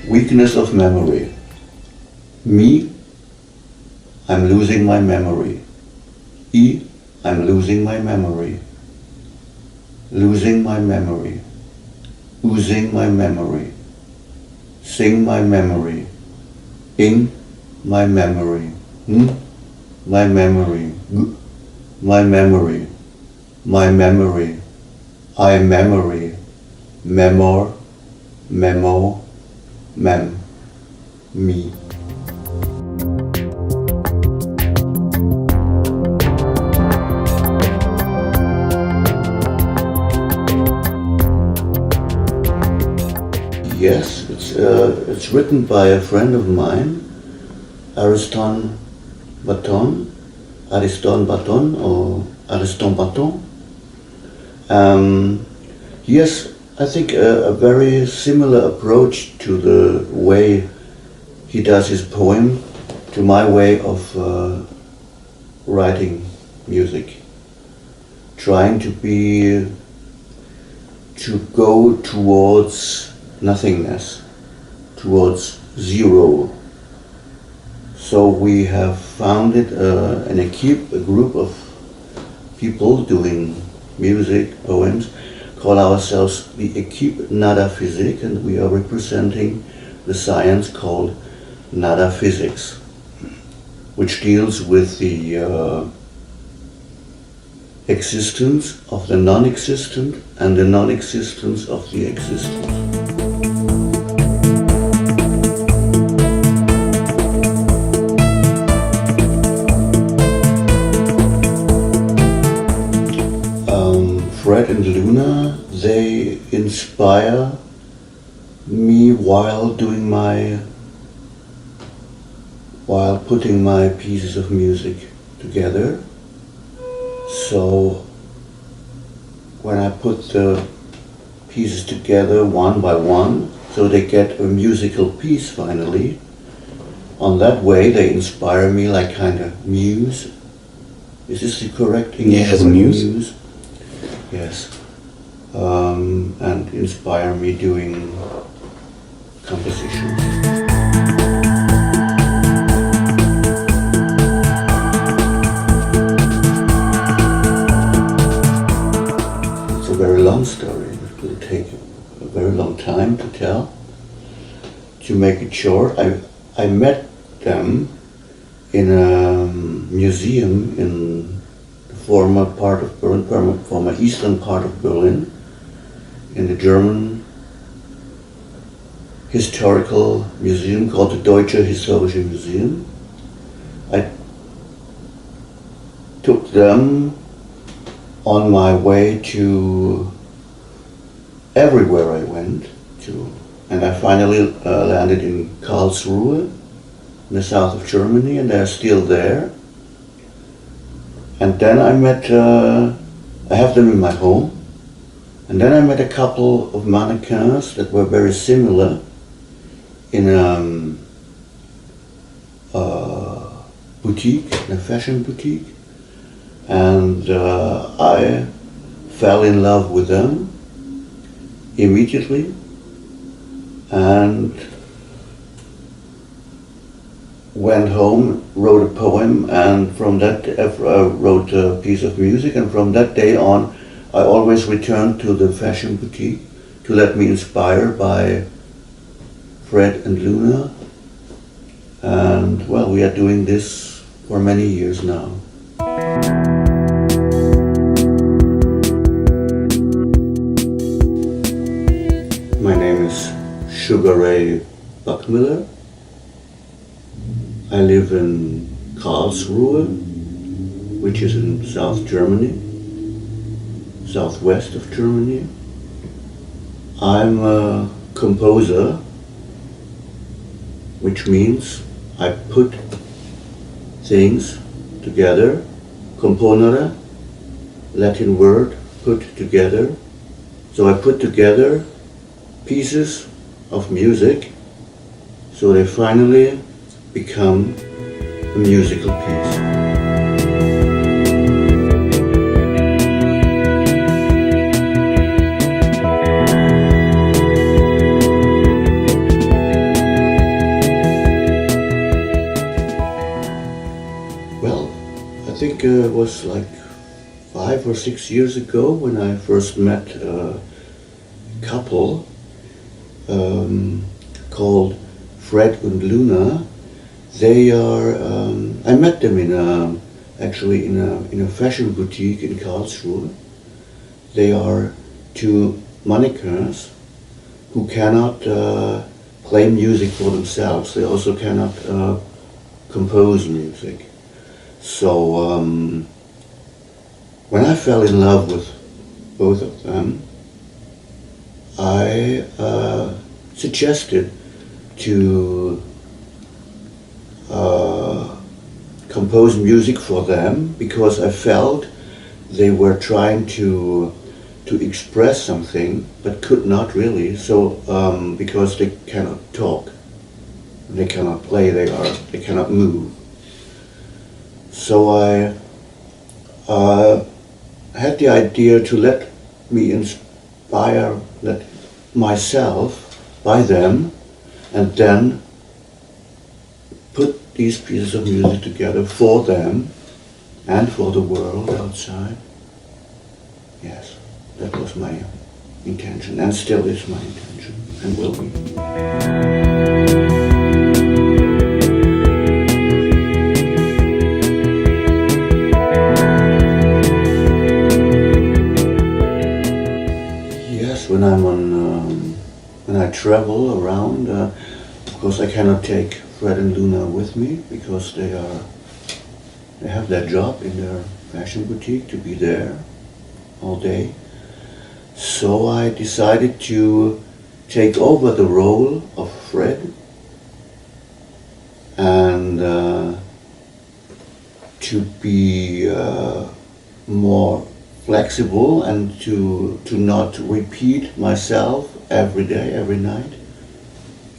Weakness of memory. Me, I'm losing my memory. I'm losing my memory. Losing my memory. Oozing my memory. Sing my memory. In my memory. My memory. My memory. My memory. I memory. Memor. Memo. Mem. Me. Yes, it's written by a friend of mine, Ariston Baton, or Ariston Baton. Yes, I think a very similar approach to the way he does his poem to my way of writing music. Trying to go towards nothingness, towards zero. So we have founded an equipe, a group of people doing music, poems, call ourselves the equipe nadaphysical, and we are representing the science called nadaphysics, which deals with the existence of the non-existent and the non-existence of the existent. Fred and Luna, they inspire me while putting my pieces of music together. So when I put the pieces together one by one, so they get a musical piece finally, on that way they inspire me like kind of muse. Is this the correct English? Yeah, as a muse. Yes, and inspire me doing compositions. It's a very long story. It will take a very long time to tell. To make it short, I met them in a museum in former part of Berlin, former eastern part of Berlin, in the German historical museum called the Deutsche Historische Museum. I took them on my way to everywhere I went to, and I finally landed in Karlsruhe, in the south of Germany, and they're still there. And then I met, I have them in my home, and then I met a couple of mannequins that were very similar in a boutique, in a fashion boutique, and I fell in love with them immediately, and went home, wrote a poem, and from that wrote a piece of music, and from that day on I always returned to the fashion boutique to let me inspire by Fred and Luna, and well, we are doing this for many years now. My name is Sugar Ray Buckmiller. I live in Karlsruhe, which is in South Germany, southwest of Germany. I'm a composer, which means I put things together. Componere, Latin word, put together. So I put together pieces of music, so they finally become a musical piece. was like 5 or 6 years ago when I first met a couple called Fred and Luna. They are, I met them actually in a fashion boutique in Karlsruhe. They are two MONIKERs who cannot play music for themselves. They also cannot compose music. So when I fell in love with both of them, I suggested to compose music for them because I felt they were trying to express something but could not really. So because they cannot talk, they cannot play, they cannot move. So I had the idea to let myself by them, and then put these pieces of music together for them and for the world outside. Yes, that was my intention, and still is my intention, and will be. When I travel around, of course I cannot take Fred and Luna with me because they have their job in their fashion boutique to be there all day. So I decided to take over the role of Fred and to be more flexible and to not repeat myself every day, every night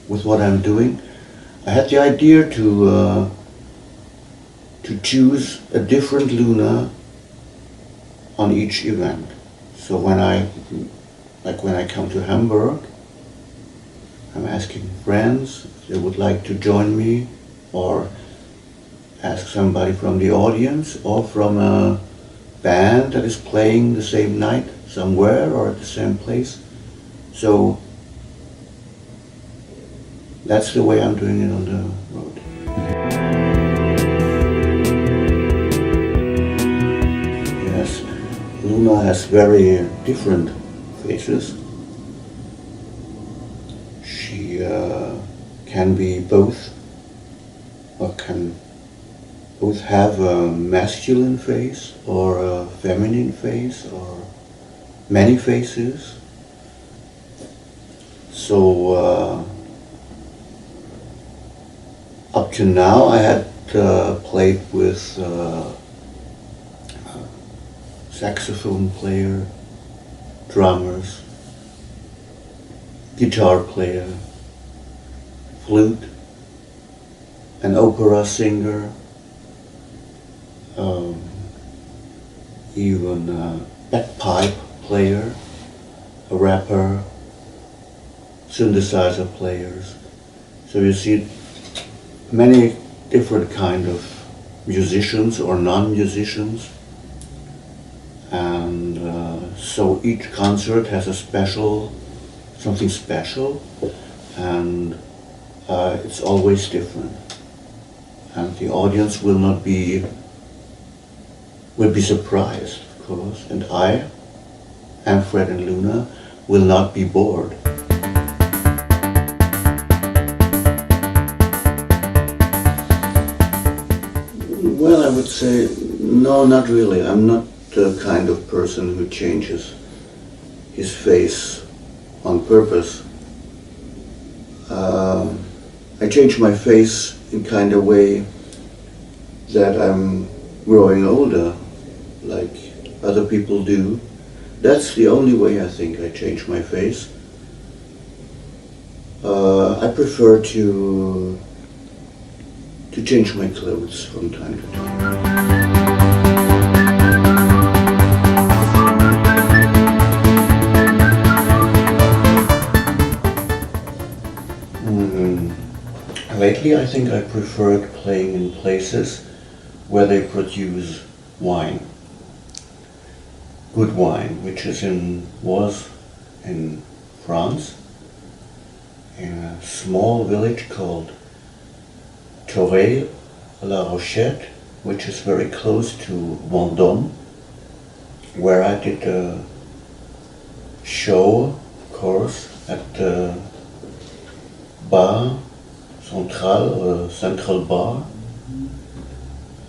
with what I'm doing. I had the idea to choose a different Luna on each event. So when I come to Hamburg, I'm asking friends if they would like to join me, or ask somebody from the audience or from a band that is playing the same night somewhere or at the same place. So that's the way I'm doing it on the road. Yes, Luna has very different faces. She can be both, or can both have a masculine face or a feminine face or many faces. So up to now I had played with saxophone player, drummers, guitar player, flute, an opera singer, even a bagpipe player, a rapper, synthesizer players. So you see many different kind of musicians or non-musicians, and so each concert has something special, and it's always different, and the audience will be surprised, of course, and I and Fred and Luna will not be bored. Well, I would say, no, not really. I'm not the kind of person who changes his face on purpose. I change my face in kind of way that I'm growing older, like other people do. That's the only way I think I change my face. I prefer to change my clothes from time to time. Lately I think I preferred playing in places where they produce wine. Good wine, which was in France, in a small village called La Rochette, which is very close to Vendôme, where I did a show course at the Bar Central, or Central Bar,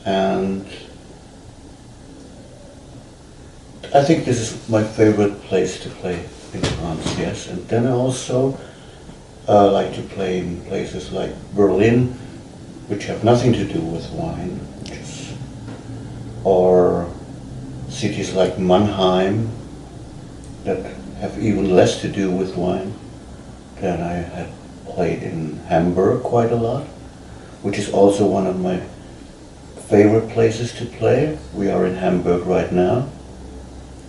and I think this is my favorite place to play in France, yes. And then I also like to play in places like Berlin, which have nothing to do with wine, or cities like Mannheim that have even less to do with wine. Then I had played in Hamburg quite a lot, which is also one of my favorite places to play. We are in Hamburg right now.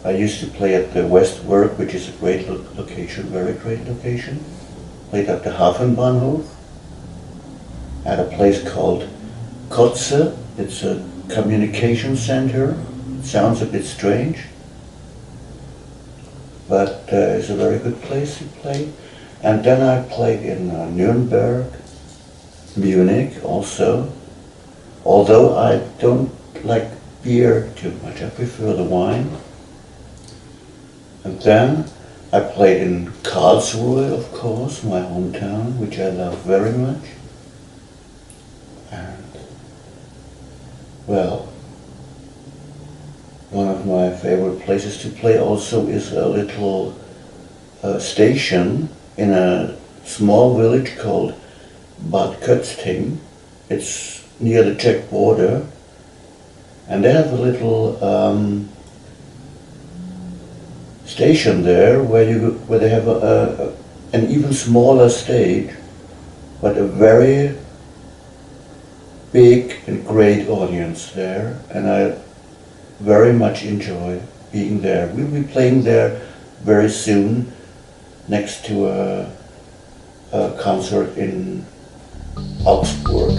I used to play at the Westwerk, which is a great location, very great location. Played at the Hafenbahnhof, at a place called Kotze. It's a communication center. It sounds a bit strange, but it's a very good place to play. And then I played in Nuremberg, Munich also, although I don't like beer too much, I prefer the wine. And then I played in Karlsruhe, of course, my hometown, which I love very much. And, well, one of my favorite places to play also is a little station in a small village called Bad Kötzting. It's near the Czech border, and they have a little station there where they have an even smaller stage, but a very big and great audience there, and I very much enjoy being there. We'll be playing there very soon, next to a concert in Augsburg.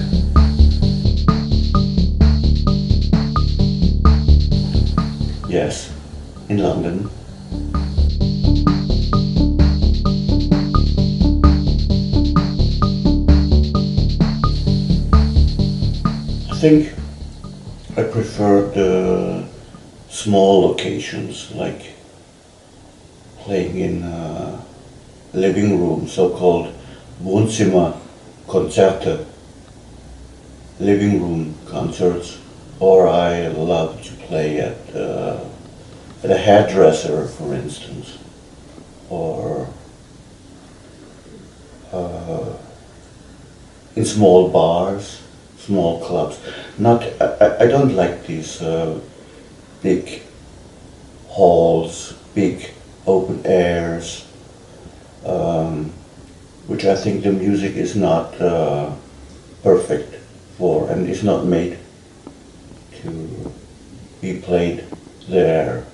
Yes, in London. I think I prefer the small locations, like playing in a living room, so-called Wohnzimmerkonzerte, living room concerts, or I love to play at a hairdresser, for instance, or in small bars, small clubs. I don't like these big halls, big open airs, which I think the music is not perfect for and is not made to be played there.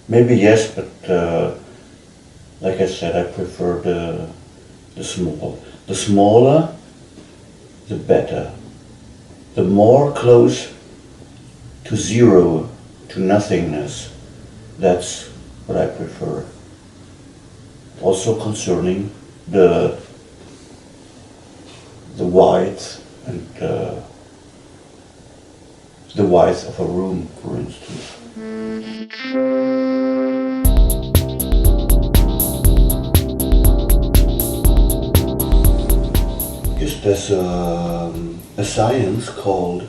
Maybe yes, but like I said, I prefer the small. The smaller, the better. The more close to zero, to nothingness, that's what I prefer. Also concerning the width and the width of a room, for instance. Yes, there's a science called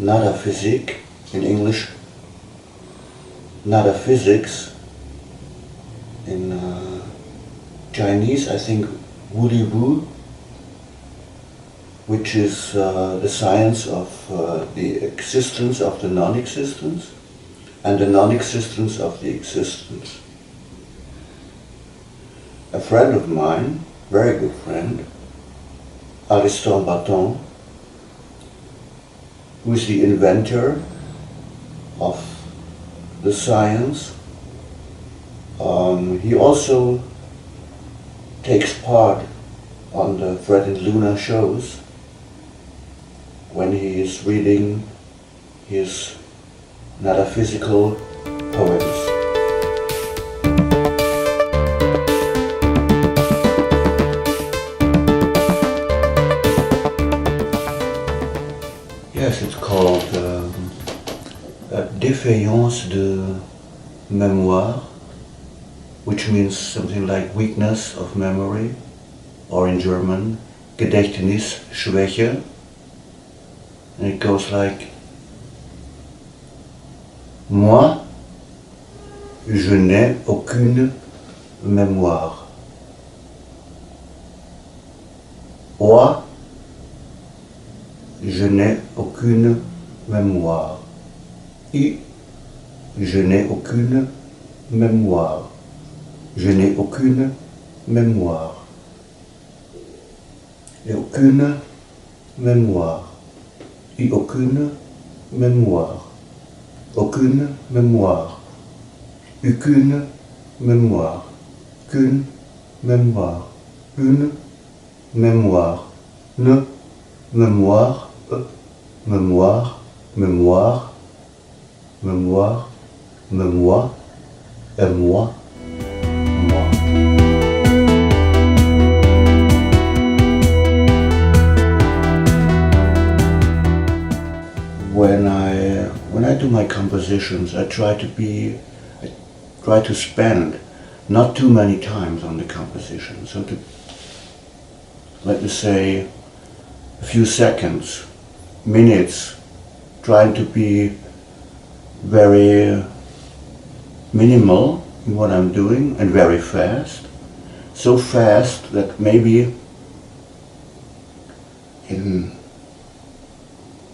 nadaphysical, in English nadaphysics, in Chinese I think Wuliwu, which is the science of the existence of the non-existence and the non-existence of the existence. A friend of mine, very good friend, Ariston Baton, who is the inventor of the science, he also takes part on the Fred and Luna shows, when he is reading his nadaphysical poems. Yes, it's called défaillance de mémoire, which means something like weakness of memory, or in German, Gedächtnisschwäche. And it goes like, moi, je n'ai aucune mémoire. Moi, je n'ai aucune mémoire. I, je n'ai aucune mémoire. Je n'ai aucune mémoire. Et aucune mémoire. Et aucune mémoire. Aucune mémoire. Aucune mémoire. Qu'une mémoire. Une mémoire. Ne mémoire. Mémoire. Mémoire. Mémoire. Mémoire. Et moi. Moi. When I do my compositions, I try to spend not too many times on the composition. So to, let me say, a few seconds, minutes, trying to be very minimal in what I'm doing and very fast. So fast that maybe in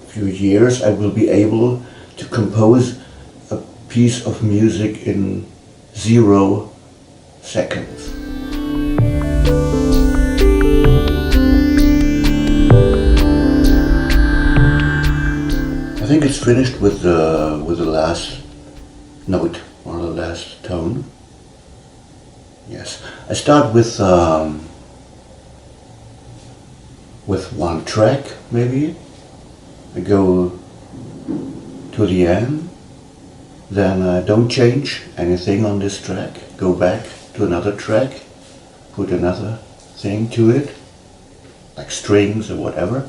few years I will be able to compose a piece of music in 0 seconds. I think it's finished with the last note or the last tone. Yes, I start with one track maybe. I go to the end, then I don't change anything on this track, go back to another track, put another thing to it, like strings or whatever,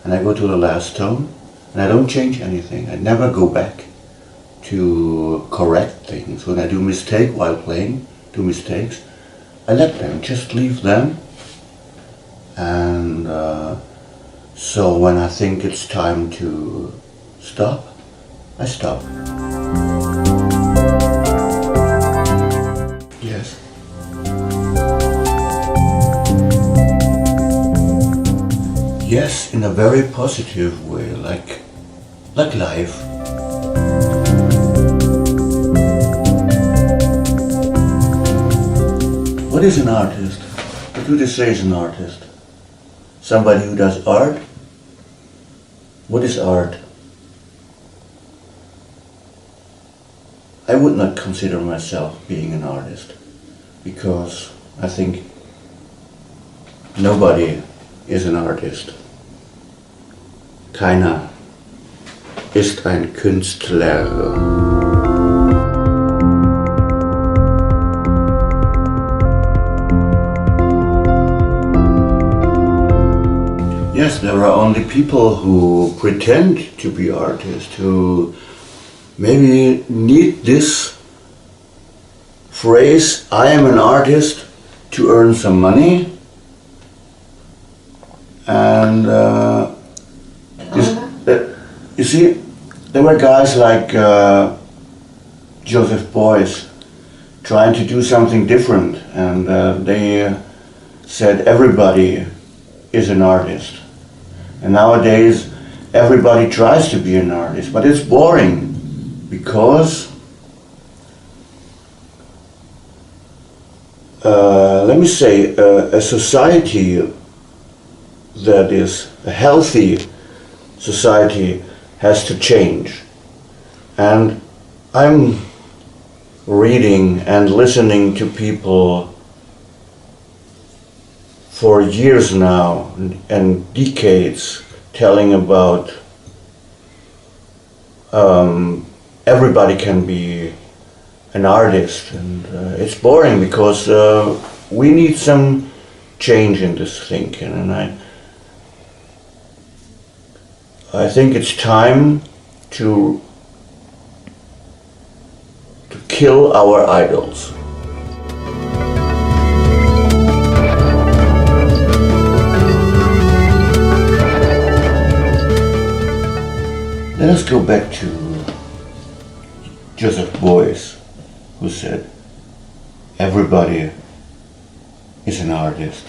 and I go to the last tone, and I don't change anything. I never go back to correct things. When I do mistake while playing, do mistakes, I let them, just leave them, and so when I think it's time to stop, I stop. Yes. Yes, in a very positive way, like life. What is an artist? What do they say is an artist? Somebody who does art? What is art? I would not consider myself being an artist, because I think nobody is an artist. Keiner ist ein Künstler. Yes, there are only people who pretend to be artists, who maybe need this phrase, I am an artist, to earn some money. And you see, there were guys like Joseph Beuys trying to do something different, and they said everybody is an artist. And nowadays everybody tries to be an artist, but it's boring, because let me say, a society that is a healthy society has to change. And I'm reading and listening to people for years now and decades telling about everybody can be an artist, and it's boring because we need some change in this thinking, and I think it's time to kill our idols. Let us go back to Joseph Beuys, who said, everybody is an artist.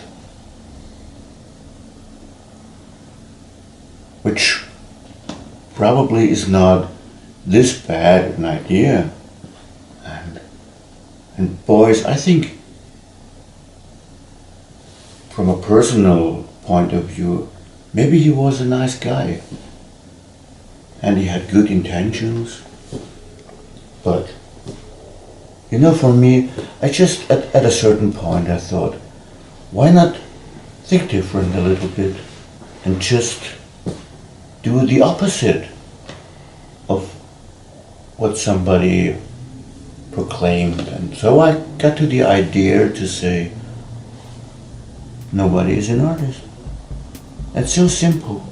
Which probably is not this bad an idea. And Beuys, I think, from a personal point of view, maybe he was a nice guy. And he had good intentions. But, you know, for me, I just, at a certain point, I thought, why not think different a little bit and just do the opposite of what somebody proclaimed. And so I got to the idea to say, nobody is an artist. It's so simple.